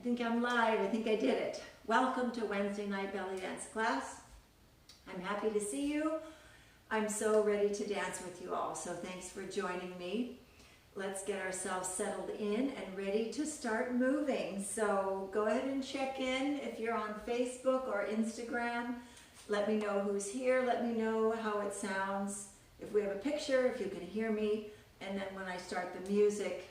think I'm live. I think I did it. Welcome to Wednesday night belly dance class. I'm happy to see you. I'm so ready to dance with you all. So thanks for joining me. Let's get ourselves settled in and ready to start moving. So go ahead and check in if you're on Facebook or Instagram. Let me know who's here. Let me know how it sounds. If we have a picture, if you can hear me. And then when I start the music,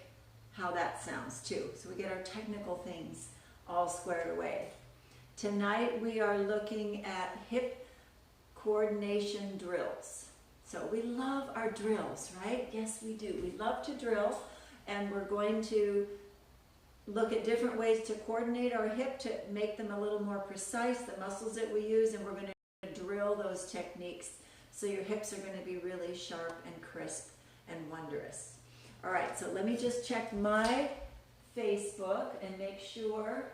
how that sounds too. So we get our technical things all squared away. Tonight we are looking at hip coordination drills. So we love our drills, right? Yes, we do. We love to drill, and we're going to look at different ways to coordinate our hip to make them a little more precise, the muscles that we use, and we're going to drill those techniques so your hips are going to be really sharp and crisp and wondrous. All right, so let me just check my Facebook and make sure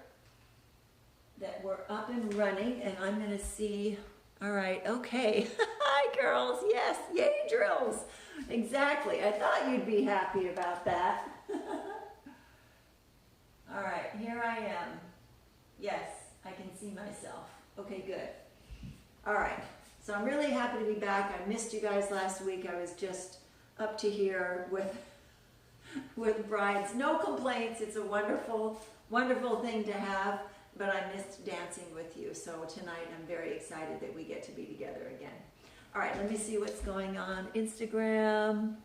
that we're up and running, and I'm going to see. All right, okay. Hi, girls. Yes, yay, drills. Exactly. I thought you'd be happy about that. All right, here I am. Yes, I can see myself. Okay, good. All right, so I'm really happy to be back. I missed you guys last week. I was just up to here with brides. No complaints. It's a wonderful, wonderful thing to have. But I missed dancing with you, so tonight I'm very excited that we get to be together again. All right, let me see what's going on. Instagram.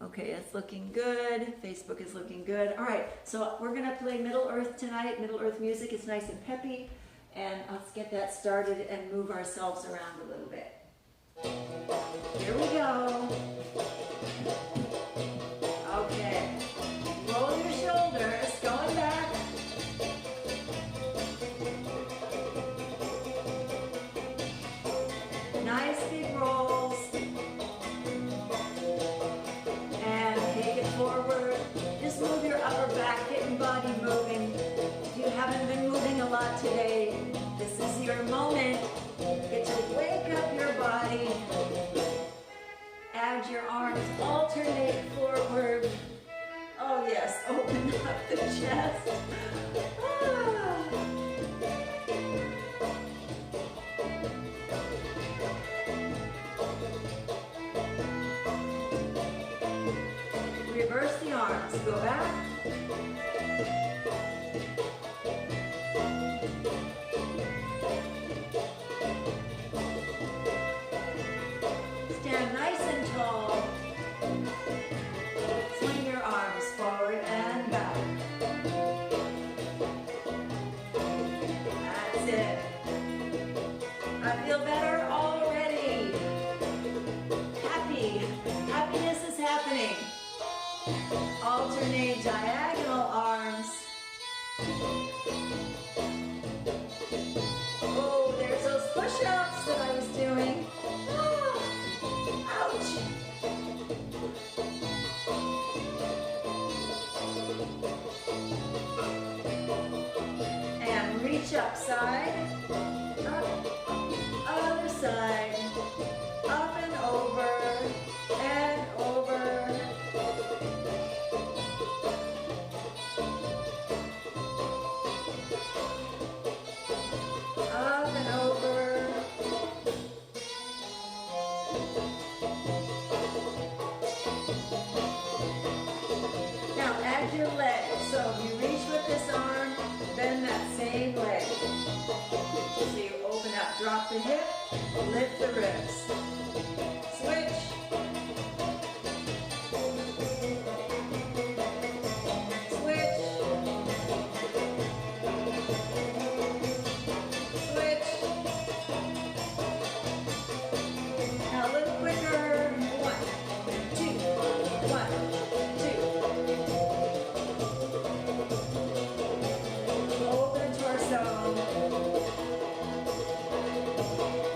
Okay, it's looking good. Facebook is looking good. All right, so we're going to play Middle-Earth tonight. Middle-Earth music is nice and peppy. And let's get that started and move ourselves around a little bit. Here we go. Okay. Roll your shoulders, going back. Nice big rolls, and take it forward. Just move your upper back, get your body moving. If you haven't been moving a lot today, this is your moment. Get to wake up your body. Add your arms, alternate forward. Oh yes, open up the chest. Reverse the arms, go back. Stand nice and tall. Swing your arms forward and back. That's it. I feel better already. Happy. Happiness is happening. Alternate diagonal arms. Oh, there's those push-ups that I was doing. Ouch. And reach up, side, up, other side, up and over, and over. Up and over. Now add your leg. So you reach with this arm, bend that same leg. So you open up, drop the hip, lift the ribs. Switch.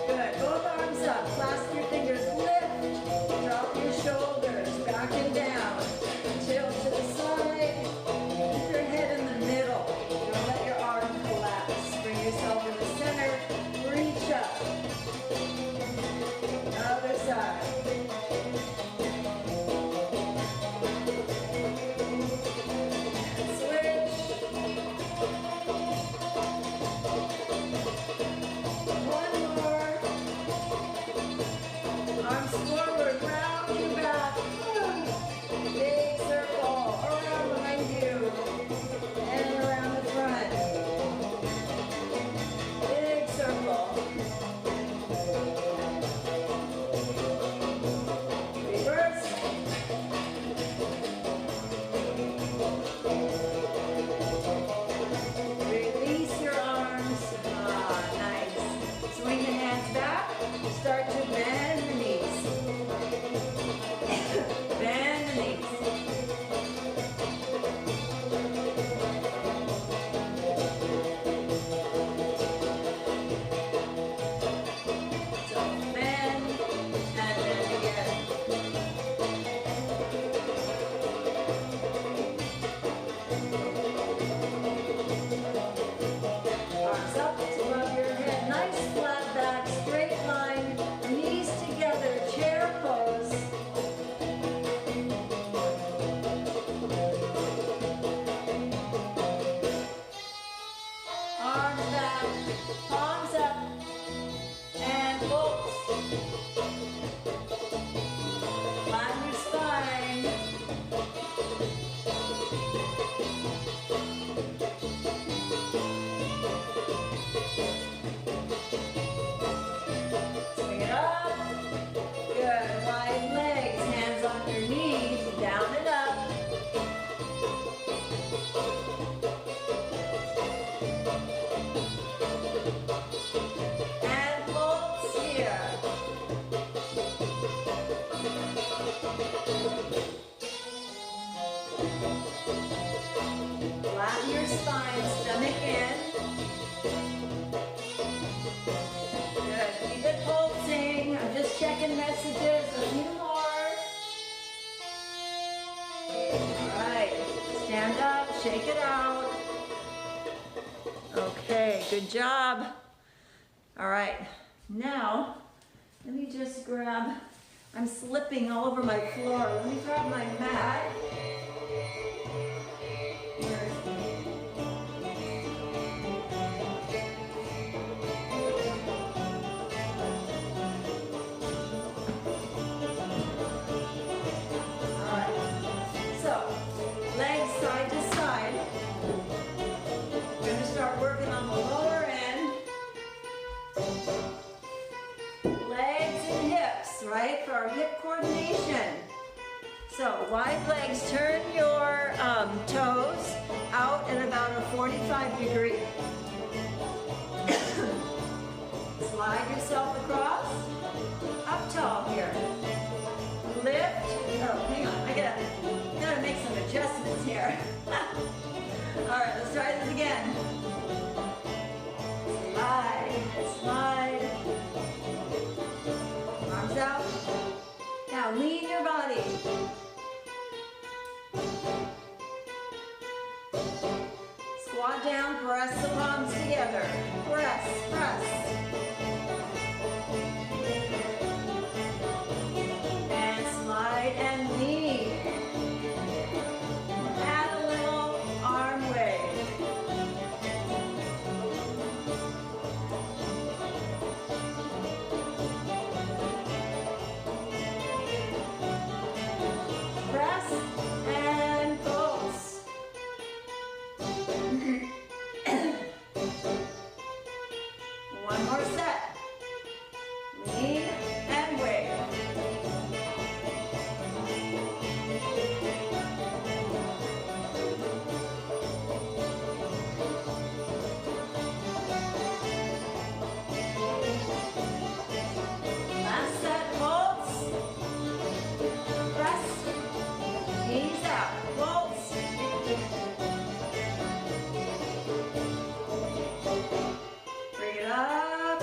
Good. Both arms up. Clasp Flatten your spine, stomach in. Good. Keep it pulsing. I'm just checking messages. A few more. All right. Stand up. Shake it out. Okay. Good job. All right. Now, let me just grab. I'm slipping all over my floor. Let me grab my mat. Right, for our hip coordination. So wide legs, turn your toes out at about a 45 degree. Slide yourself across, up tall here. Lift, oh hang on, I gotta make some adjustments here. All right, let's try this again. Slide, slide. Arms out. Now lean your body. Squat down, press the palms together. Press, press. And slide and lean. Add a little arm wave. Press and pulse. One more set. Lean and wave. Last set, pulse. Press. Knees out. Pulse. Bring it up.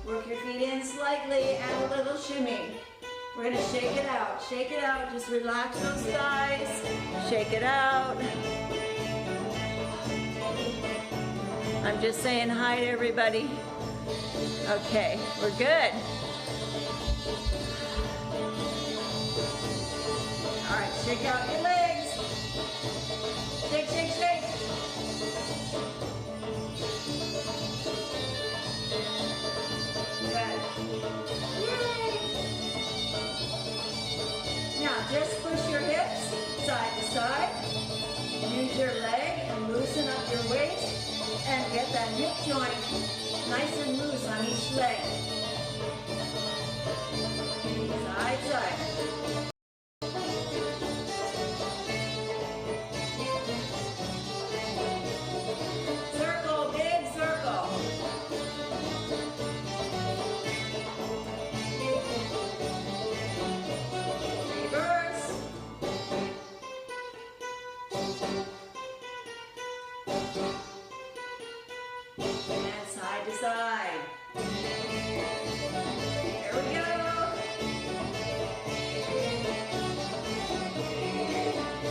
Work your feet in slightly. Add a little shimmy. We're going to shake it out. Shake it out. Just relax those thighs. Shake it out. I'm just saying hi to everybody. Okay, we're good. All right, shake out your legs. Shake, shake, shake. Good. Yay. Now just push your hips side to side. Use your leg and loosen up your waist and get that hip joint nice and loose on each leg. Side, side. Circle, big circle. Reverse. And side to side. There we go.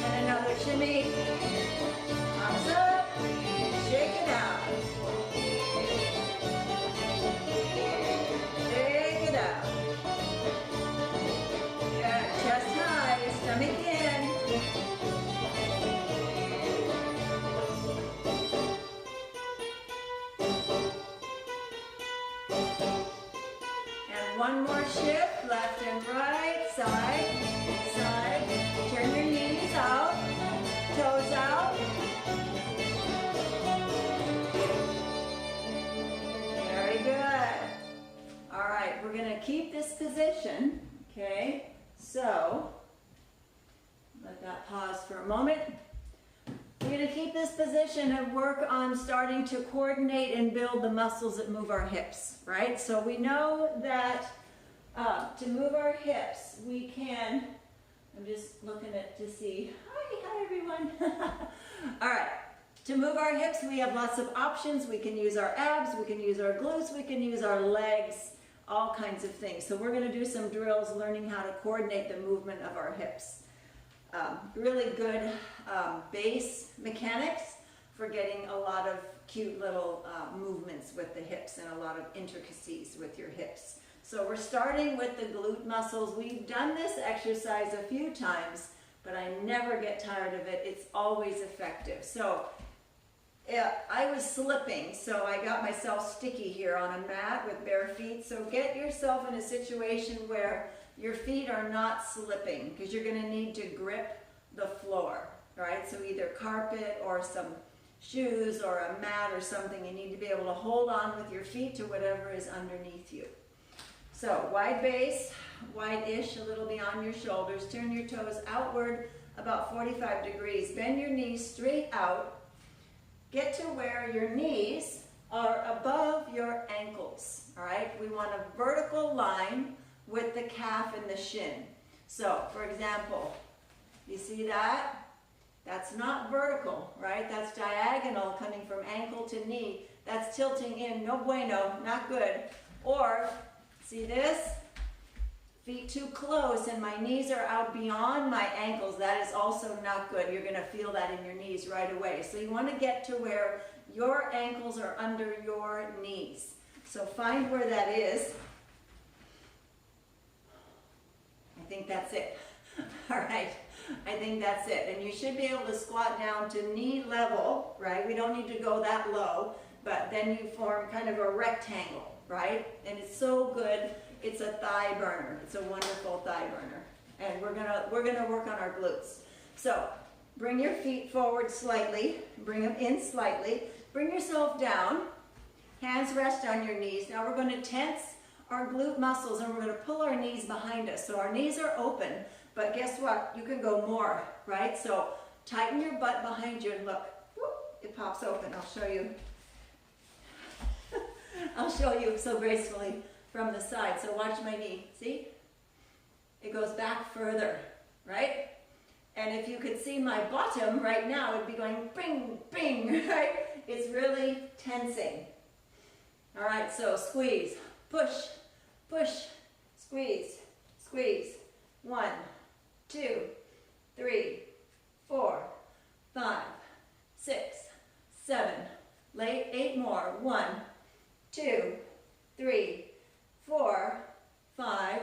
And another shimmy. Arms up. Shake it out. Shake it out. Good. Chest high. Stomach in. And one more shift, left and right, side, side. Turn your knees out, toes out. Very good. All right, we're going to keep this position, okay? So, let that pause for a moment. We're going to keep this position and work on starting to coordinate and build the muscles that move our hips, right? So we know that to move our hips, we can, I'm just looking at to see, hi everyone. All right, To move our hips, we have lots of options. We can use our abs, we can use our glutes, we can use our legs, all kinds of things. So we're going to do some drills learning how to coordinate the movement of our hips. Really good base mechanics for getting a lot of cute little movements with the hips and a lot of intricacies with your hips. So we're starting with the glute muscles. We've done this exercise a few times, but I never get tired of it. It's always effective. So I was slipping, so I got myself sticky here on a mat with bare feet. So get yourself in a situation where your feet are not slipping, because you're going to need to grip the floor, right? So either carpet or some shoes or a mat or something. You need to be able to hold on with your feet to whatever is underneath you. So wide base, wide-ish, a little beyond your shoulders. Turn your toes outward about 45 degrees. Bend your knees straight out. Get to where your knees are above your ankles, all right? We want a vertical line with the calf and the shin. So, for example, you see that? That's not vertical, right? That's diagonal coming from ankle to knee. That's tilting in, no bueno, not good. Or, see this? Feet too close and my knees are out beyond my ankles. That is also not good. You're going to feel that in your knees right away. So you want to get to where your ankles are under your knees. So find where that is. I think that's it. All right. I think that's it. And you should be able to squat down to knee level, right? We don't need to go that low, but then you form kind of a rectangle, right? And it's so good. It's a thigh burner. It's a wonderful thigh burner. And we're gonna work on our glutes. So bring your feet forward slightly. Bring them in slightly. Bring yourself down. Hands rest on your knees. Now we're going to tense our glute muscles and we're going to pull our knees behind us. So our knees are open, but guess what? You can go more, right? So tighten your butt behind you and look. Whoop, it pops open. I'll show you. I'll show you so gracefully from the side. So watch my knee. See? It goes back further, right? And if you could see my bottom right now, it'd be going bing, bing, right? It's really tensing. All right, so squeeze, push, push, squeeze, squeeze. 1, 2, 3, 4, 5, 6, 7, 8 more. 1, 2, 3, 4, 5,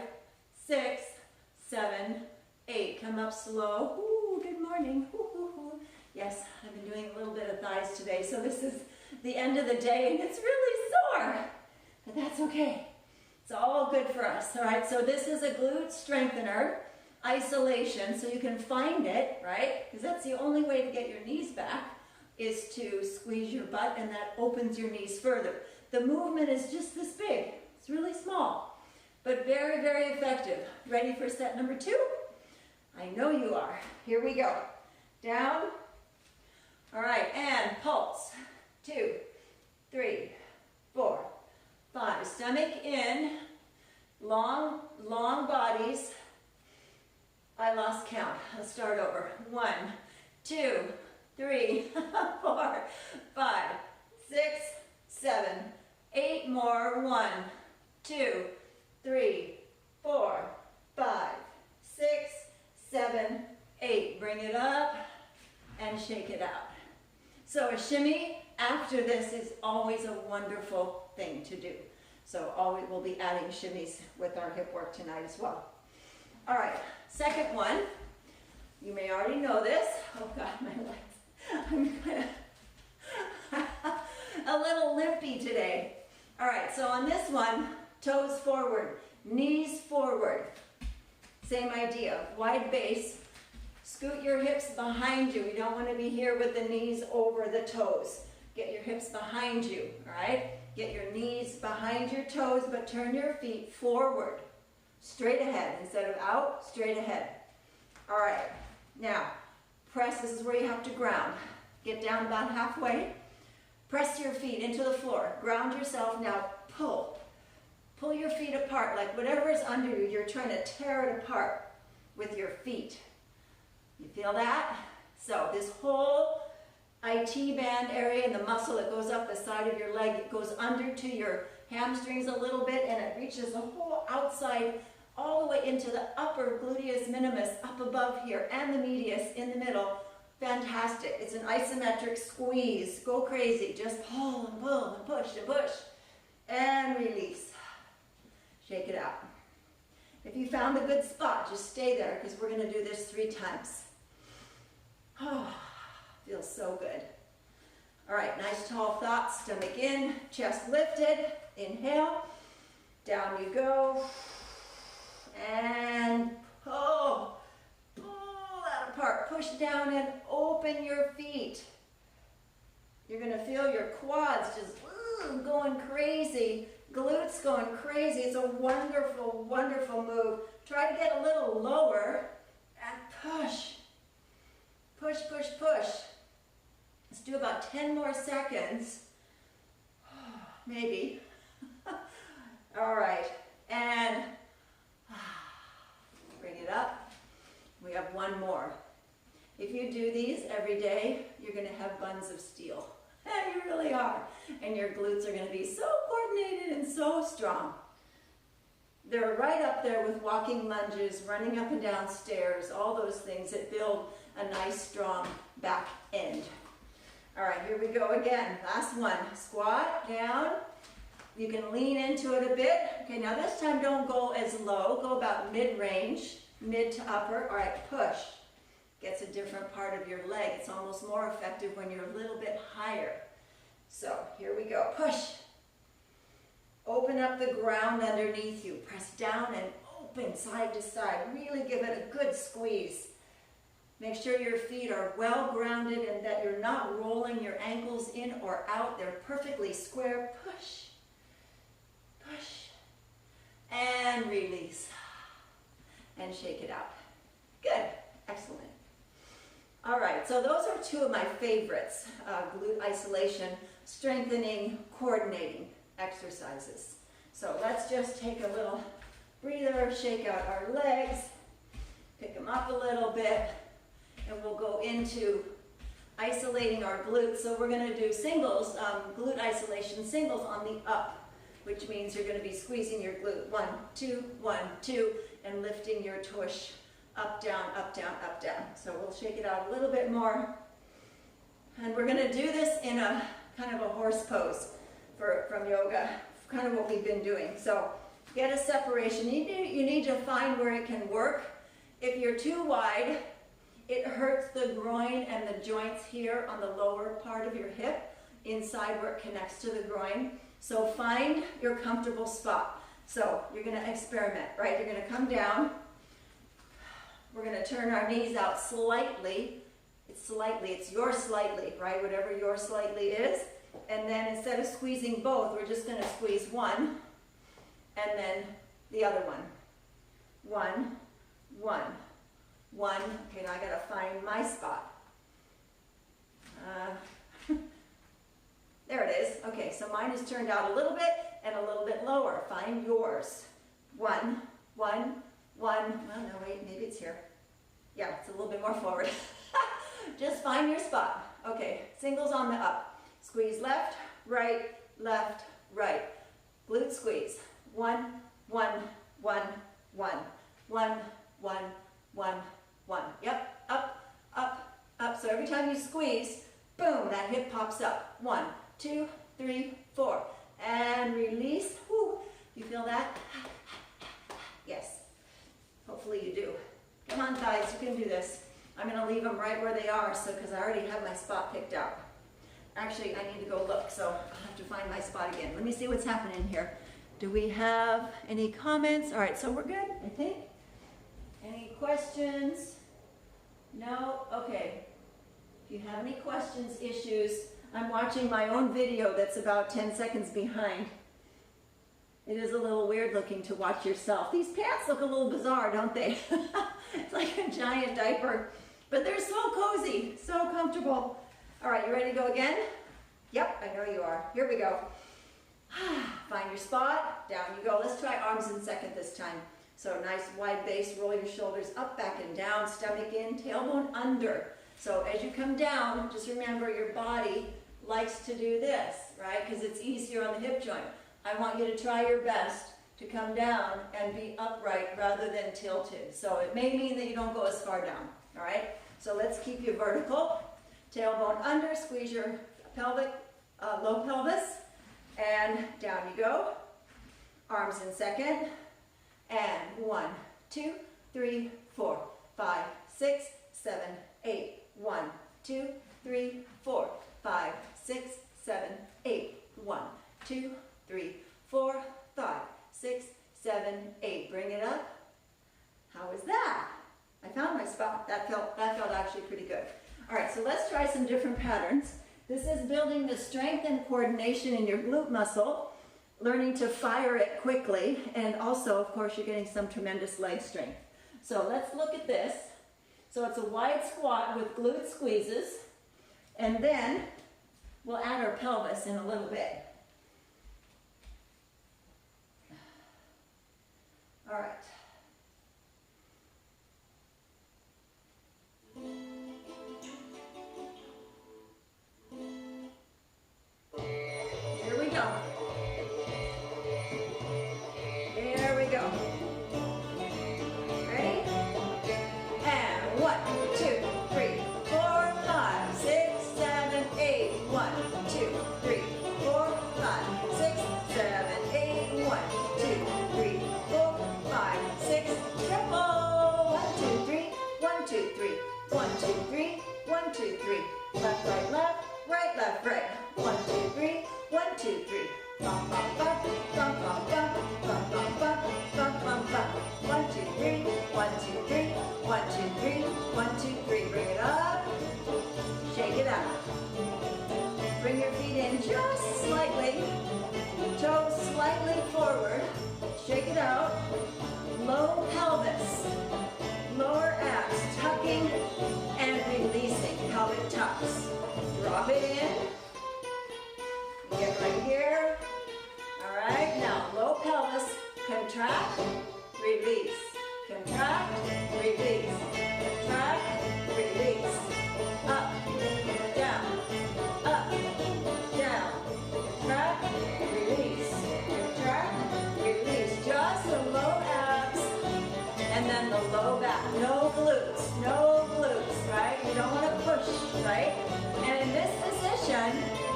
6, 7, 8. Come up slow. Ooh, good morning. Ooh, ooh, ooh. Yes, I've been doing a little bit of thighs today, so this is the end of the day, and it's really sore, but that's okay. It's all good for us. All right, so this is a glute strengthener, isolation, so you can find it, right? Because that's the only way to get your knees back is to squeeze your butt, and that opens your knees further. The movement is just this big. It's really small, but very, very effective. Ready for set number 2? I know you are. Here we go. Down. All right, and pulse. 2, 3, 4, 5. Stomach in. Long, long bodies. I lost count. Let's start over. 1, 2, 3, 4, 5, 6, 7, 8 more. 1, 2, 3, 4, 5, 6, 7, 8. Bring it up and shake it out. So a shimmy after this is always a wonderful thing to do. So always we'll be adding shimmies with our hip work tonight as well. All right, second one. You may already know this. Oh God, my legs. I'm kind of a little limpy today. All right, so on this one, toes forward, knees forward. Same idea, wide base. Scoot your hips behind you. You don't want to be here with the knees over the toes. Get your hips behind you, all right? Get your knees behind your toes, but turn your feet forward, straight ahead. Instead of out, straight ahead. All right, now, press. This is where you have to ground. Get down about halfway. Press your feet into the floor. Ground yourself. Now pull. Pull your feet apart, like whatever is under you, you're trying to tear it apart with your feet. You feel that? So this whole IT band area and the muscle that goes up the side of your leg. It goes under to your hamstrings a little bit and it reaches the whole outside all the way into the upper gluteus minimus up above here and the medius in the middle. Fantastic. It's an isometric squeeze. Go crazy. Just pull and pull and push and push. And release. Shake it out. If you found a good spot, just stay there because we're going to do this 3 times. Oh, feels so good. All right, nice tall thoughts. Stomach in, chest lifted. Inhale. Down you go. And pull. Pull that apart. Push down and open your feet. You're going to feel your quads just going crazy. Glutes going crazy. It's a wonderful, wonderful move. Try to get a little lower and push. Push, push, push. Let's do about 10 more seconds. Maybe. All right. And bring it up. We have 1 more. If you do these every day, you're going to have buns of steel. And you really are. And your glutes are going to be so coordinated and so strong. They're right up there with walking lunges, running up and down stairs, all those things that build a nice, strong back end. All right, here we go again. Last one. Squat down. You can lean into it a bit. Okay, now this time don't go as low. Go about mid-range, mid to upper. All right, push. Gets a different part of your leg. It's almost more effective when you're a little bit higher. So here we go. Push. Open up the ground underneath you. Press down and open side to side. Really give it a good squeeze. Make sure your feet are well grounded and that you're not rolling your ankles in or out. They're perfectly square. Push. Push. And release. And shake it out. Good. Excellent. All right, so those are 2 of my favorites, glute isolation, strengthening, coordinating exercises. So let's just take a little breather, shake out our legs, pick them up a little bit, and we'll go into isolating our glutes. So we're going to do singles, glute isolation singles on the up, which means you're going to be squeezing your glute. 1, 2, 1, 2, and lifting your tush. Up, down, up, down, up, down. So we'll shake it out a little bit more. And we're going to do this in a kind of a horse pose from yoga, kind of what we've been doing. So get a separation. You need to find where it can work. If you're too wide, it hurts the groin and the joints here on the lower part of your hip, inside where it connects to the groin. So find your comfortable spot. So you're going to experiment, right? You're going to come down. We're going to turn our knees out slightly. It's your slightly, right? Whatever your slightly is. And then instead of squeezing both, we're just going to squeeze one and then the other one. 1, 1, 1. Okay, now I got to find my spot. There it is. Okay, so mine is turned out a little bit and a little bit lower. Find yours. 1, 1, 1. Well, no, wait, maybe it's here. Yeah, it's a little bit more forward. Just find your spot. Okay, singles on the up. Squeeze left, right, glute squeeze. 1, 1, 1, 1, 1, 1, 1, 1. Yep, up, up, up. So every time you squeeze, boom, that hip pops up. 1, 2, 3, 4. And release. Whew. You feel that? Yes. Hopefully you do. Come on, thighs, you can do this. I'm going to leave them right where they are because I already have my spot picked out. Actually, I need to go look, so I'll have to find my spot again. Let me see what's happening here. Do we have any comments? All right, so we're good, I think. Any questions? No? Okay. If you have any questions, issues, I'm watching my own video that's about 10 seconds behind. It is a little weird looking to watch yourself. These pants look a little bizarre, don't they? It's like a giant diaper, but they're so cozy, so comfortable. All right, you ready to go again? Yep, I know you are. Here we go. Find your spot, down you go. Let's try arms in second this time. So nice wide base, roll your shoulders up, back and down, stomach in, tailbone under. So as you come down, just remember your body likes to do this, right? Because it's easier on the hip joint. I want you to try your best to come down and be upright rather than tilted. So it may mean that you don't go as far down, all right? So let's keep you vertical. Tailbone under, squeeze your pelvic, low pelvis, and down you go. Arms in second, and 1, 2, 3, 4, 5, 6, 7, 8. 1, 2, 3, 4, 5, 6, 7, 8. 1, 2, 3, 4, 5, 6, 7, 8. Bring it up. How was that? I found my spot. That felt actually pretty good. All right, so let's try some different patterns. This is building the strength and coordination in your glute muscle, learning to fire it quickly, and also, of course, you're getting some tremendous leg strength. So let's look at this. So it's a wide squat with glute squeezes, and then we'll add our pelvis in a little bit. All right. Here we go. There we go. Ready? And 1, 2, 3, 4, 5, 6, 7, 8. 1, 2, 3, 4, 5, 6, 7, 8. 1, 2, 3, 4, 5, 6. Triple. 1, 2, 3. 1, 2, 3. 1, 2, 3. 1, 2, 3. Left, right, left. Right, left, right. 1, 2, 3. 1, 2, 3. Bum, bum, bum, bum, bum, bum, bum, bum, bum, bum, bum, bum. 1, 2, 3. 1, 2, 3. 1, 2, 3. 1, 2, 3. Bring it up. Shake it out. Bring your feet in just slightly. Toes slightly forward. Shake it out. Low pelvis. Lower abs tucking and releasing. Pelvic tucks. Drop it in. Get right here. All right, now low pelvis. Contract, release. Contract, release. Contract, release. Up, down, up, down. Contract, release. Contract, release. Just the low abs and then the low back. No glutes, no glutes, right? You don't want to push, right? And in this position,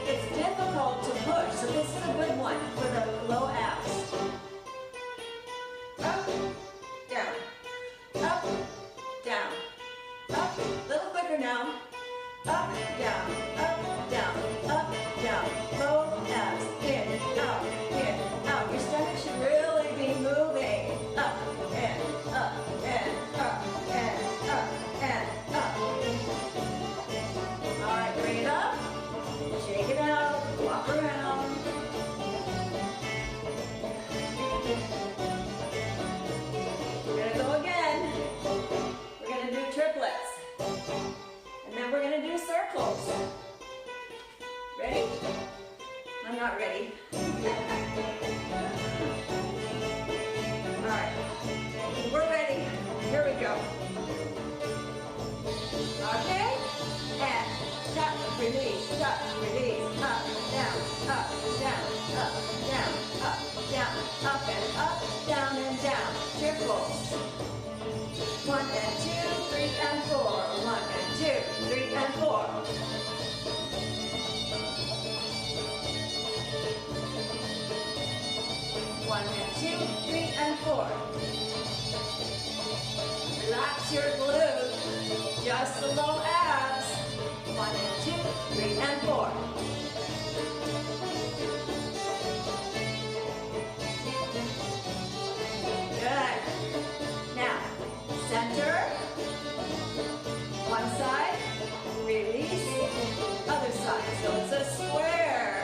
it's difficult to push, so this is a good one for the low abs. Up, down, up, down, up. A little quicker now. Up, down, up, down, up, down. Low abs, in, out, in, out. Your stomach should really be moving. Up, and up, and up, and up, and up. All right, bring it up. Shake it out. Walk around. We're going to go again. We're going to do triplets. And then we're going to do circles. Ready? I'm not ready. All right. We're ready. Here we go. Okay? And touch, release, up, down, up, down, up, down, up, down, up and up, down and down. Triples. 1 and 2, 3 and 4. 1 and 2, 3 and 4. One and 2, 3 and 4. Relax your glute. Just the low abs. 1 and 2, 3 and 4. Good. Now, center. One side. Release. Other side. So it's a square.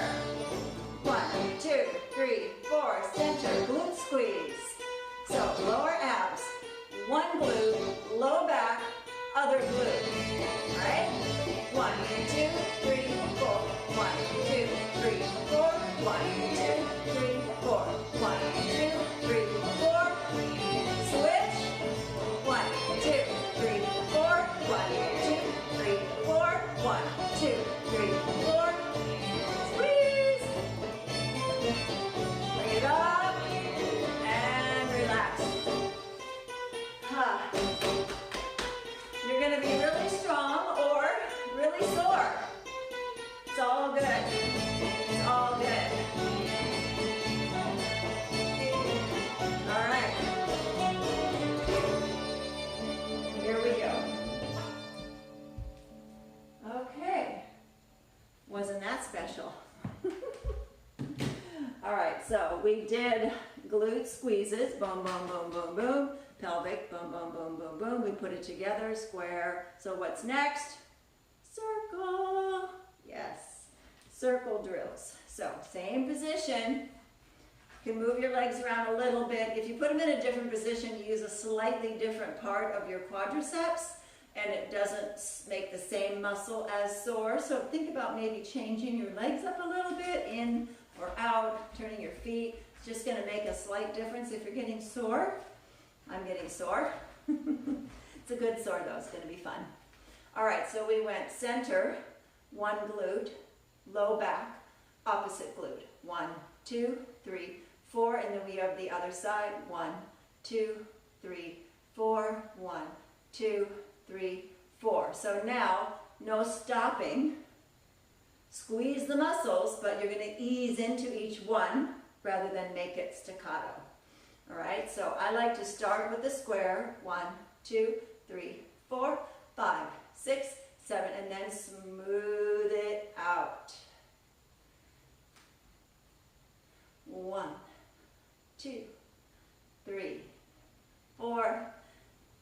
1, 2, 3, 4. Center. Glute squeeze. So lower abs. One glute. Low back. Other glute. All right? 1, 2, 3, 4. 1, 2, 3, 4. 1, 2, 3, 4. 1, 2, 3, 4. Switch. 1, 2, 3, 4. 1, 2, 3, all good. It's all good. All right. Here we go. Okay. Wasn't that special? All right, so we did glute squeezes, boom, boom, boom, boom, boom. Pelvic, boom, boom, boom, boom, boom. We put it together, square. So what's next? Circle. Yes, circle drills. So same position. You can move your legs around a little bit. If you put them in a different position, you use a slightly different part of your quadriceps, and it doesn't make the same muscle as sore. So think about maybe changing your legs up a little bit, in or out, turning your feet. It's just going to make a slight difference if you're getting sore. I'm getting sore. It's a good sore though, it's going to be fun. All right, so we went center, one glute, low back, opposite glute. 1, 2, 3, 4, and then we have the other side. 1, 2, 3, 4, 1, 2, 3, 4. So now, no stopping. Squeeze the muscles, but you're going to ease into each one rather than make it staccato. All right, so I like to start with the square. 1, 2, 3, 4, 5, 6, 7, and then smooth it out. 1, 2, 3, 4,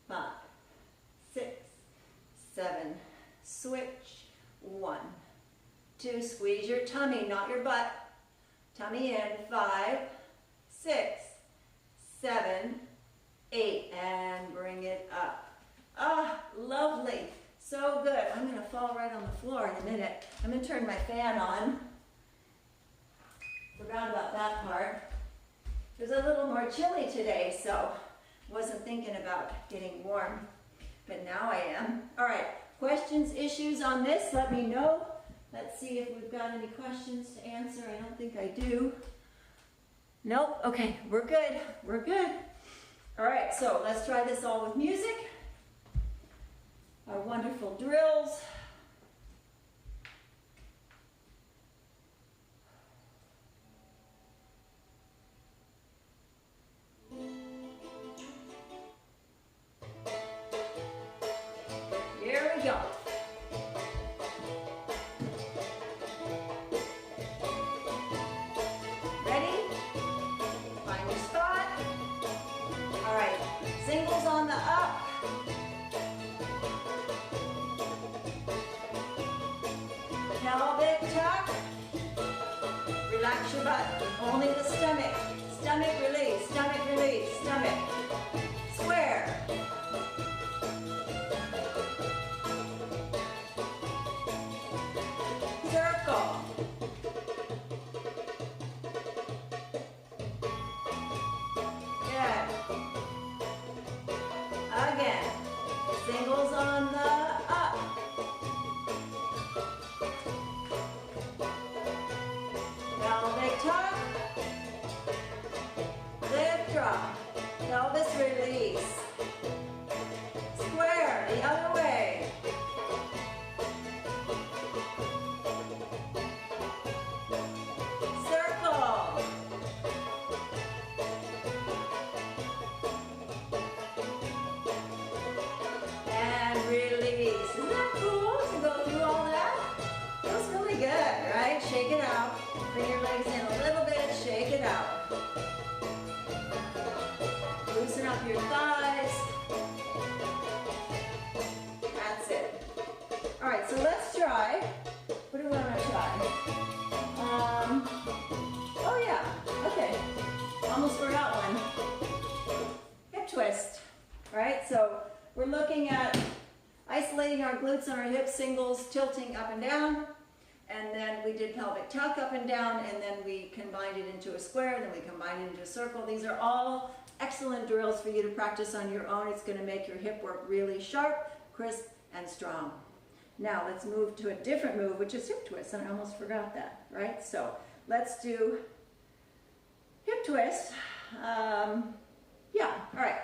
5, 6, 7. Switch. 1, 2. Squeeze your tummy, not your butt. Tummy in. 5, 6, 7, 8, and bring it up. Ah, lovely. So good. I'm going to fall right on the floor in a minute. I'm going to turn my fan on. Forgot about that part. It was a little more chilly today, so wasn't thinking about getting warm, but now I am. All right, questions, issues on this, let me know. Let's see if we've got any questions to answer. I don't think I do. Nope, okay, we're good, we're good. All right, so let's try this all with music. Our wonderful drills. Here we go. Ready? Find your spot. All right, singles on the up. Pelvic tuck. Relax your butt. Only the stomach. Stomach release, stomach release, stomach. Square. Circle. Good. Again. Singles on the up. Pelvic tuck. Lift, drop. Pelvis release. Square the other way. Circle. And release. Isn't that cool to go through all that? Feels really good, right? Shake it out. Bring your legs in a little bit. Shake it out. Loosen up your thighs. That's it. All right, so let's try. What do we want to try? Oh yeah, okay. Almost forgot one. Hip twist. All right, so we're looking at isolating our glutes and our hips, singles, tilting up and down. And then we did pelvic tuck up and down, and then we combined it into a square, and then we combined it into a circle. These are all excellent drills for you to practice on your own. It's going to make your hip work really sharp, crisp, and strong. Now let's move to a different move, which is hip twist, and I almost forgot that, right? So let's do hip twist. Yeah, all right.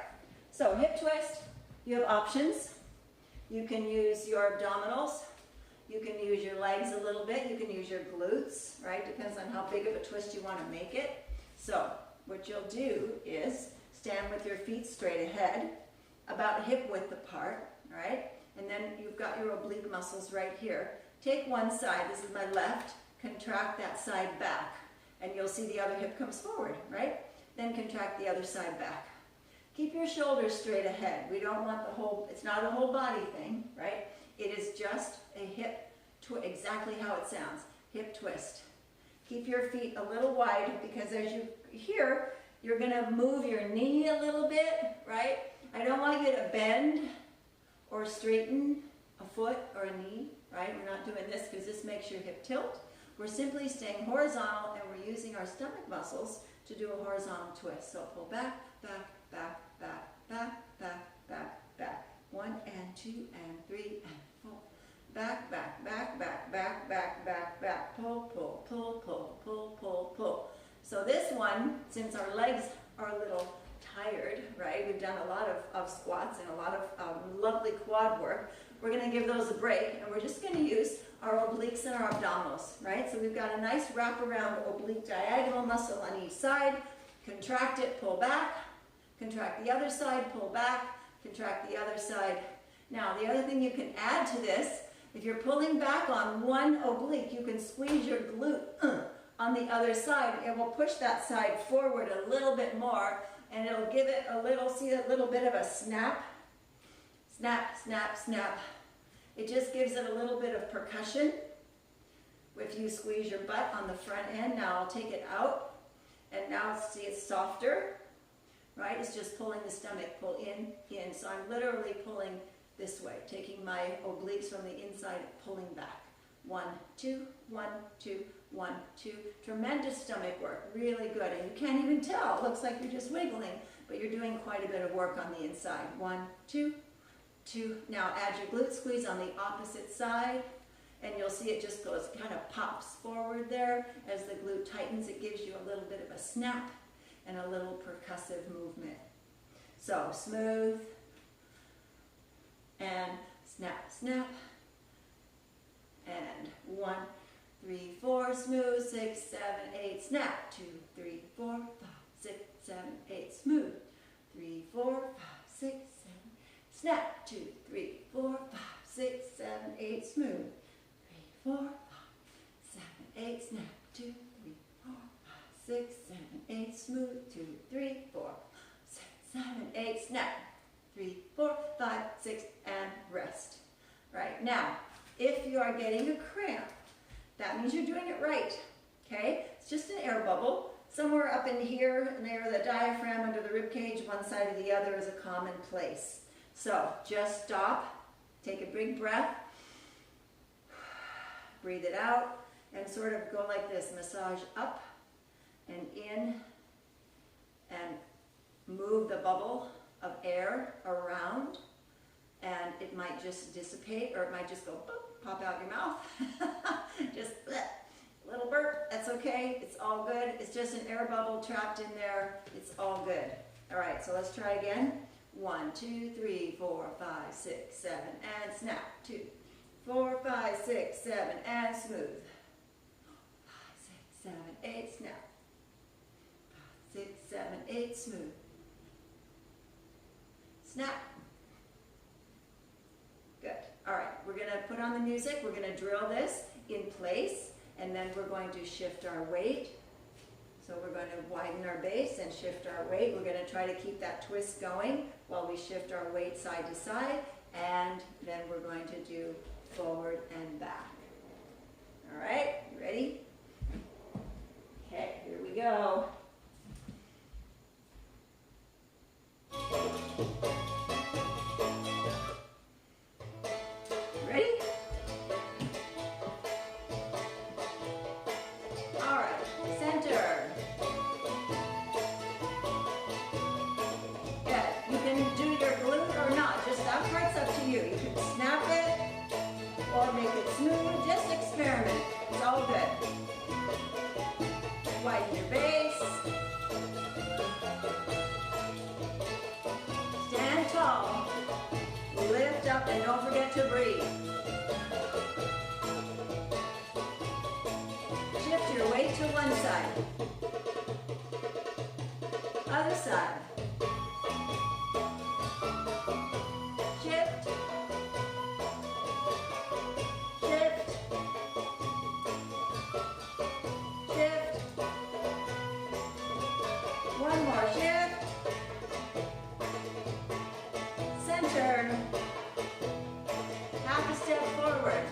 So hip twist, you have options. You can use your abdominals. You can use your legs a little bit. You can use your glutes, right? Depends on how big of a twist you want to make it. So what you'll do is stand with your feet straight ahead, about hip width apart, right? And then you've got your oblique muscles right here. Take one side, this is my left, contract that side back, and you'll see the other hip comes forward, right? Then contract the other side back. Keep your shoulders straight ahead. We don't want the whole, it's not a whole body thing, right? It is just a hip twist, exactly how it sounds, hip twist. Keep your feet a little wide because as you hear, you're gonna move your knee a little bit, right? I don't want you to bend or straighten a foot or a knee, right? We're not doing this because this makes your hip tilt. We're simply staying horizontal and we're using our stomach muscles to do a horizontal twist. So pull back, back, back, back, back, back, back, back. 1 and 2 and 3 and 4. Back, back, back, back, back, back, back, back. Pull, pull, pull, pull, pull, pull, pull. So this one, since our legs are a little tired, right? We've done a lot of squats and a lot of lovely quad work. We're going to give those a break and we're just going to use our obliques and our abdominals, right? So we've got a nice wraparound oblique diagonal muscle on each side. Contract it, pull back. Contract the other side, pull back. Contract the other side. Now, the other thing you can add to this, if you're pulling back on one oblique, you can squeeze your glute on the other side. It will push that side forward a little bit more and it'll give it a little, see a little bit of a snap. Snap, snap, snap. It just gives it a little bit of percussion. If you squeeze your butt on the front end, now I'll take it out. And now see it's softer, right? It's just pulling the stomach, pull in. So I'm literally pulling this way, taking my obliques from the inside, pulling back. 1, 2, 1, 2, 1, 2. Tremendous stomach work, really good. And you can't even tell, it looks like you're just wiggling, but you're doing quite a bit of work on the inside. 1, 2, 2. Now add your glute squeeze on the opposite side, and you'll see it just goes, kind of pops forward there. As the glute tightens, it gives you a little bit of a snap and a little percussive movement. So smooth, and snap, snap, and 1, 3, 4, smooth, 6, 7, 8, snap, 2, 3, 4, 5, 6, 7, 8, smooth, 3, 4, 5, 6, 7, snap, 2, 3, 4, 5, 6, 7, 8, smooth, 3, 4, 5, 7, 8, snap, 2, 3, 4, 5, 6, 7, 8, smooth, 2, 3, 4, 6, 7, 8, snap, 3, 4, 5, 6, and rest. Right, now, if you are getting a cramp, that means you're doing it right, okay? It's just an air bubble. Somewhere up in here, near the diaphragm, under the rib cage, one side or the other is a common place. So, just stop, take a big breath, breathe it out, and sort of go like this, massage up and in, and move the bubble of air around, and it might just dissipate, or it might just go boop, pop out your mouth. Just bleh, little burp, that's okay, it's all good. It's just an air bubble trapped in there, it's all good. All right, so let's try again. 1, 2, 3, 4, 5, 6, 7, and snap. 2, 4, 5, 6, 7, and smooth. 5, 6, 7, 8, snap. 5, 6, 7, 8, smooth. Snap. Good. All right, we're going to put on the music. We're going to drill this in place, and then we're going to shift our weight. So we're going to widen our base and shift our weight. We're going to try to keep that twist going while we shift our weight side to side, and then we're going to do forward and back. All right, you ready? Okay, here we go. Ready? All right, center. Good. You can do your glute or not. Just that part's up to you. You can snap it or make it smooth. Just experiment. It's all good. Widen your base. Stand tall. Lift up and don't forget to breathe. to one side. Other side. Shift. Shift. Shift. One more shift. Center. Half a step forward.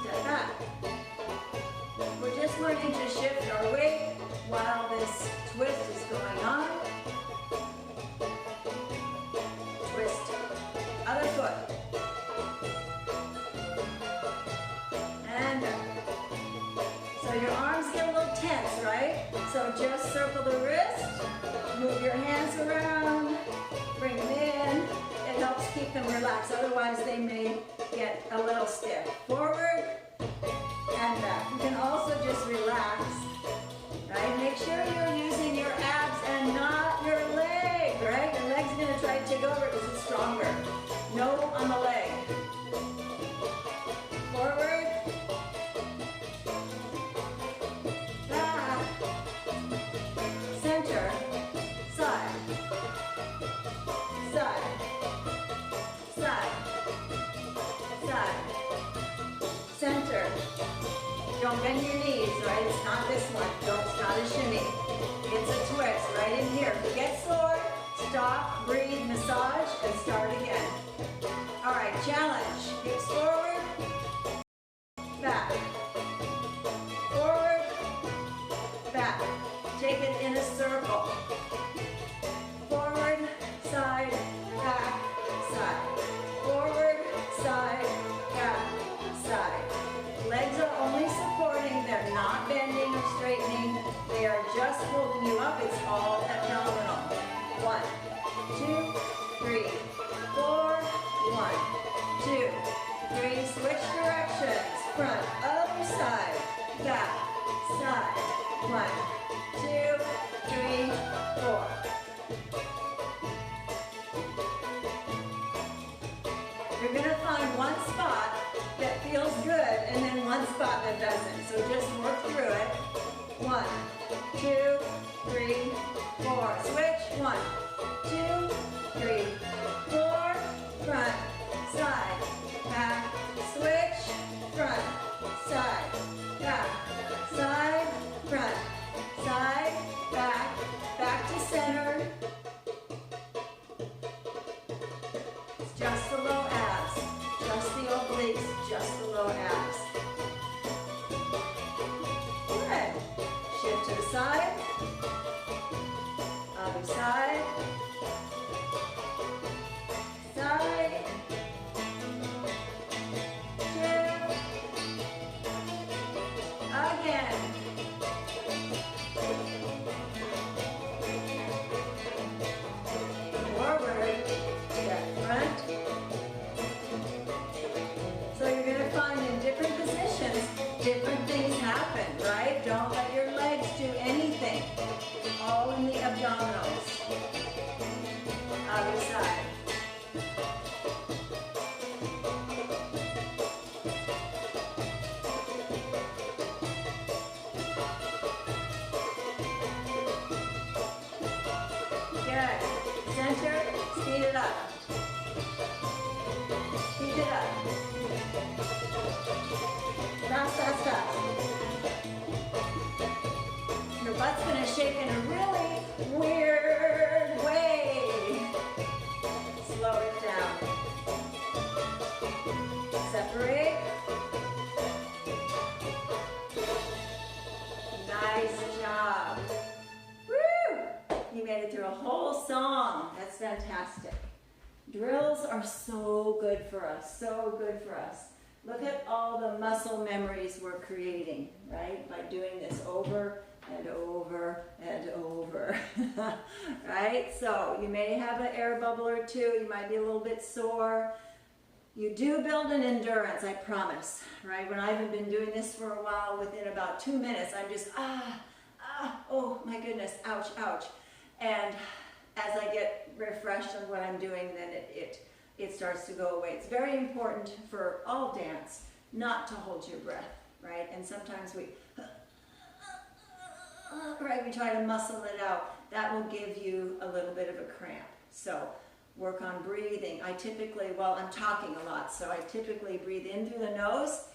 Step back. We're just learning to shift our weight while this twist is going on. Twist. Other foot. And back. So your arms get a little tense, right? So just circle the wrist. Move your hands around. Bring them in. It helps keep them relaxed. Otherwise, they may get a little stiff. Forward and back. You can also just relax. Right? Make sure you're using your abs and not your leg, right? Your leg's going to try to take over because it's stronger. No on the leg. Forward. Back. Center. Side. Side. Side. Side. Center. Don't bend your knees, right? It's not this one. It's not a shimmy. It's a twist right in here. If you get sore, stop, breathe, massage, and start again. All right, challenge. Hips forward, back. Forward, back. Take it in a circle. Forward, side, back, side. Forward, side, back, side. Legs are only supporting, they're not bending or straightening. They are just holding you up. It's all abdominal. 1, 2, 3, 4. 1, 2, 3. Switch directions. Front, other side, back, side. 1, 2, 3, 4. You're going to find one spot that feels good and then one spot that doesn't. So just work through it. 1, 2, 3, 4. Switch. 1, 2, 3, 4. Front, side, back. Switch. Front, side, back. Side, front, side, back. Back to center. It's just the low abs. Just the obliques, just the low abs. Good. Shift to the side. Other side. Side. Shift. Again. Forward. Step front. So you're going to find in different positions, different things happen, right? Don't let your legs do anything. All in the abdominals. Other side. Good. Center, speed it up. Speed it up. Fast, fast, fast. Your butt's going to shake in a really weird way. Slow it down. Separate. Nice job. Woo! You made it through a whole song. That's fantastic. Drills are so good for us, so good for us. Look at all the muscle memories we're creating, right? By doing this over and over and over, right? So you may have an air bubble or two. You might be a little bit sore. You do build an endurance, I promise, right? When I haven't been doing this for a while, within about 2 minutes, I'm just, oh my goodness, ouch, ouch. And as I get refreshed on what I'm doing, then it starts to go away. It's very important for all dance not to hold your breath, right? And sometimes we, right, we try to muscle it out. That will give you a little bit of a cramp. So work on breathing. I typically, well, I'm talking a lot, so I typically breathe in through the nose,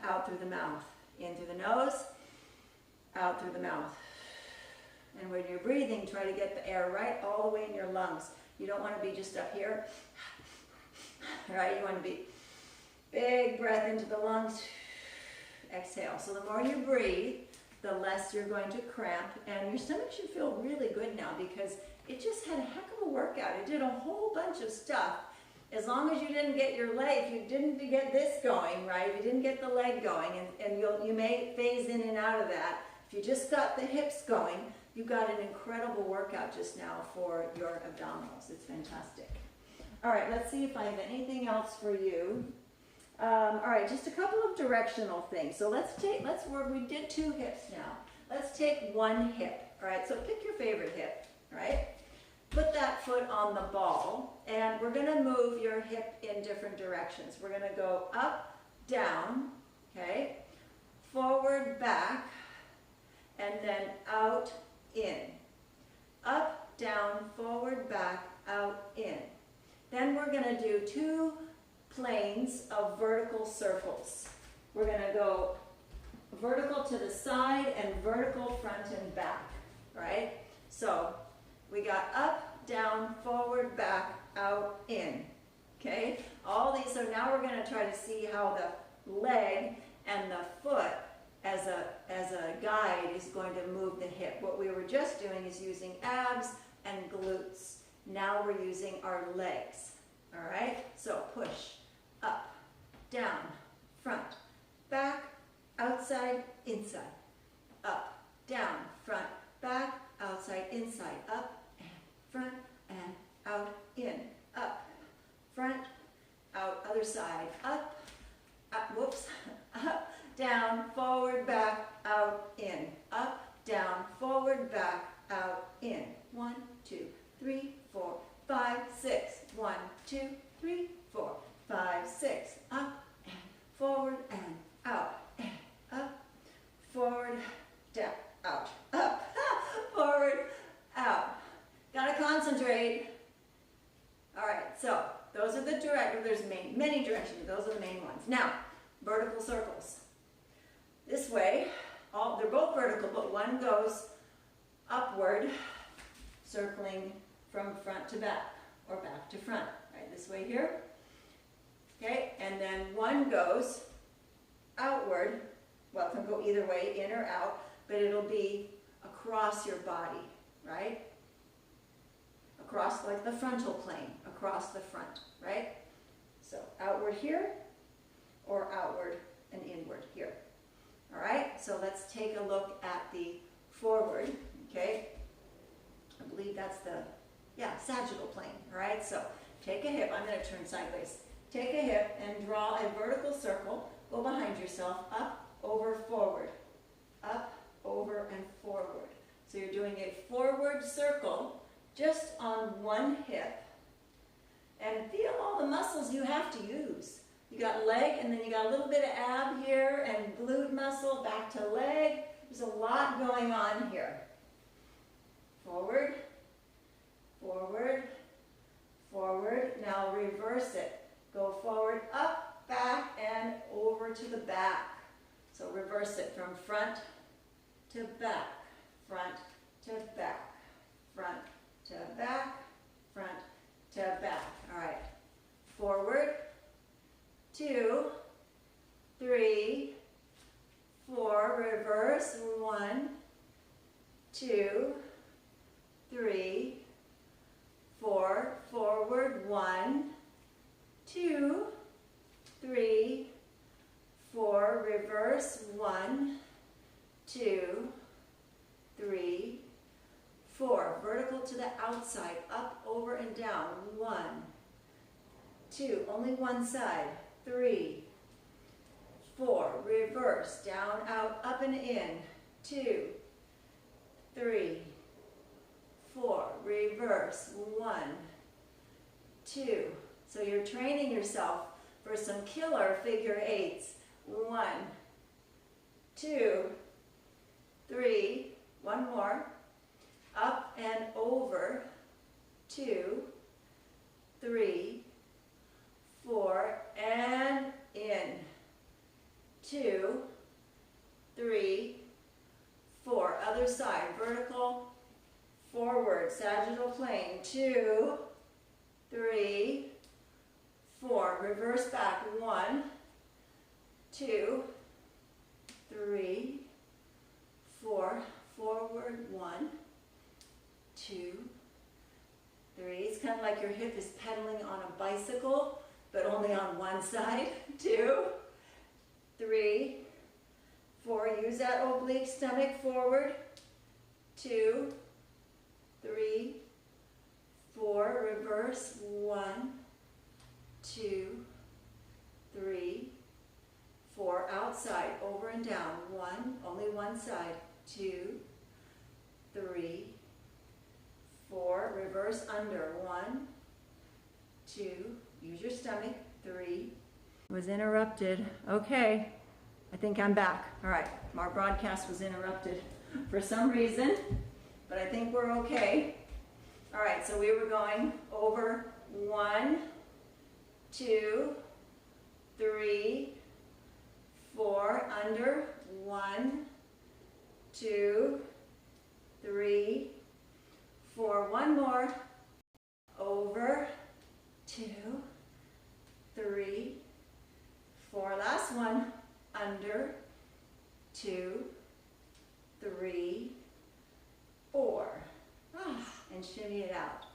out through the mouth. In through the nose, out through the mouth. And when you're breathing, try to get the air right all the way in your lungs. You don't want to be just up here, right? You want to be big breath into the lungs, exhale. So the more you breathe, the less you're going to cramp, and your stomach should feel really good now because it just had a heck of a workout. It did a whole bunch of stuff. As long as you didn't get your leg, if you didn't get this going, right, if you didn't get the leg going, and you may phase in and out of that, if you just got the hips going, you got an incredible workout just now for your abdominals. It's fantastic. All right, let's see if I have anything else for you. All right, just a couple of directional things. So we did 2 hips now. Let's take 1 hip, all right? So pick your favorite hip, all right? Put that foot on the ball, and we're gonna move your hip in different directions. We're gonna go up, down, okay? Forward, back, and then out, in. Up, down, forward, back, out, in. Then we're gonna do 2 planes of vertical circles. We're gonna go vertical to the side and vertical front and back, right? So we got up, down, forward, back, out, in, okay? All these, so now we're gonna try to see how the leg and the foot as a guide is going to move the hip. What we were just doing is using abs and glutes. Now we're using our legs, all right? So push, up, down, front, back, outside, inside, up, down, front, back, outside, inside, up, and front, and out, in, up, front, out, other side, up, whoops, up, down, forward, back, out, in, up, down, forward, back, out, in. 1, 2, 3, 4, 5, 6. 1, 2, 3, 4, 5, 6. Up and forward and out and up, forward, down, out, up, forward, out. Gotta concentrate. All right, so those are the there's many directions, but those are the main ones. Now, vertical circles. This way, they're both vertical, but one goes upward, circling from front to back, or back to front, right? This way here, okay? And then one goes outward, well, it can go either way, in or out, but it'll be across your body, right? Across, like the frontal plane, across the front, right? So outward here, or outward and inward here. All right, so let's take a look at the forward, okay? I believe that's the, sagittal plane, all right? So take a hip, I'm gonna turn sideways. Take a hip and draw a vertical circle, go behind yourself, up, over, forward, up, over, and forward. So you're doing a forward circle just on one hip, and feel all the muscles you have to use. You got leg, and then you got a little bit of ab here, and glute muscle, back to leg. There's a lot going on here. Forward, forward, forward. Now reverse it. Go forward, up, back, and over to the back. So reverse it from front to back, front to back, front to back, front to back. All right. Forward, 2, 3, 4, reverse, 1, 2, 3, 4, forward, 1, 2, 3, 4, reverse, 1, 2, 3, 4, vertical to the outside, up, over, and down, 1, 2, only one side, 3, 4, reverse, down, out, up, and in, 2, 3, 4, reverse, 1, 2. So you're training yourself for some killer figure eights. 1, 2, 3, one more, up and over, 2, 3, 4, and in, 2, 3, 4, other side, vertical, forward, sagittal plane, 2, 3, 4, reverse back, 1, 2, 3, 4, forward, 1, 2, 3. It's kind of like your hip is pedaling on a bicycle, but only on one side. 2, 3, 4. Use that oblique stomach forward. 2, 3, 4. Reverse. 1, 2, 3, 4. Outside, over and down. 1, only one side. 2, 3, 4. Reverse under. 1, 2. Use your stomach. 3. Was interrupted. Okay. I think I'm back. All right. Our broadcast was interrupted for some reason, but I think we're okay. All right. So we were going over 1, 2, 3, 4, under, 1, 2, 3, 4, one more, over, 2, 3, 4, last one, under, 2, 3, 4, and shimmy it out.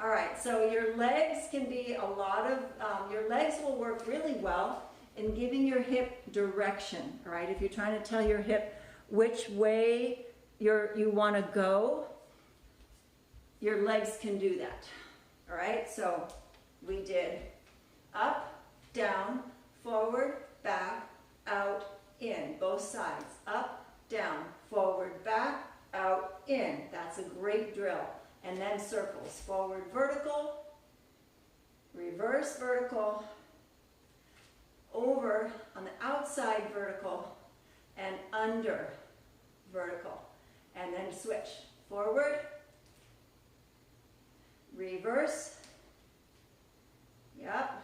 All right, so your legs can be a lot of, your legs will work really well in giving your hip direction, all right? If you're trying to tell your hip which way you want to go, your legs can do that, all right? So we did up, down, forward, back, out, in, both sides. Up, down, forward, back, out, in. That's a great drill. And then circles. Forward vertical, reverse vertical, over on the outside vertical, and under vertical. And then switch. Forward, reverse, yep,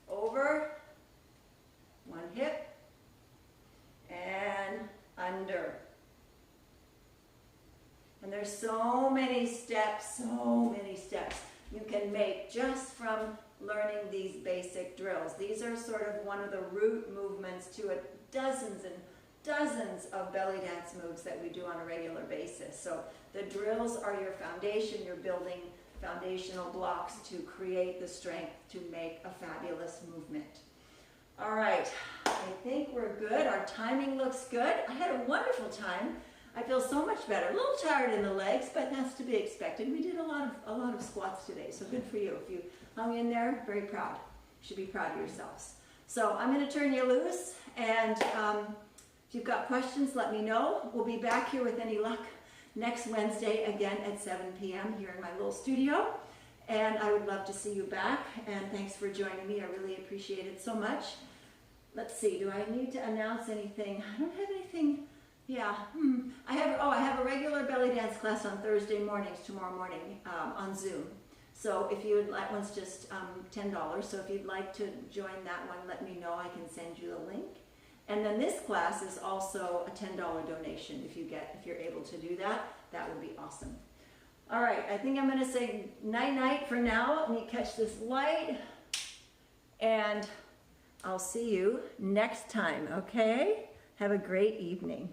over, one hip, and under. And there's so many steps you can make just from learning these basic drills. These are sort of one of the root movements to dozens and dozens of belly dance moves that we do on a regular basis. So the drills are your foundation. You're building foundational blocks to create the strength to make a fabulous movement. All right, I think we're good. Our timing looks good. I had a wonderful time. I feel so much better. A little tired in the legs, but that's to be expected. We did a lot of squats today, so good for you. If you hung in there, very proud. You should be proud of yourselves. So I'm going to turn you loose, and if you've got questions, let me know. We'll be back here with any luck next Wednesday again at 7 p.m. here in my little studio. And I would love to see you back. And thanks for joining me. I really appreciate it so much. Let's see. Do I need to announce anything? I don't have anything. Yeah. I have a regular belly dance class on Thursday mornings, tomorrow morning, on Zoom. So if you would like, that one's just $10. So if you'd like to join that one, let me know. I can send you the link. And then this class is also a $10 donation. If you're able to do that, that would be awesome. All right, I think I'm going to say night-night for now. Let me catch this light. And I'll see you next time, okay? Have a great evening.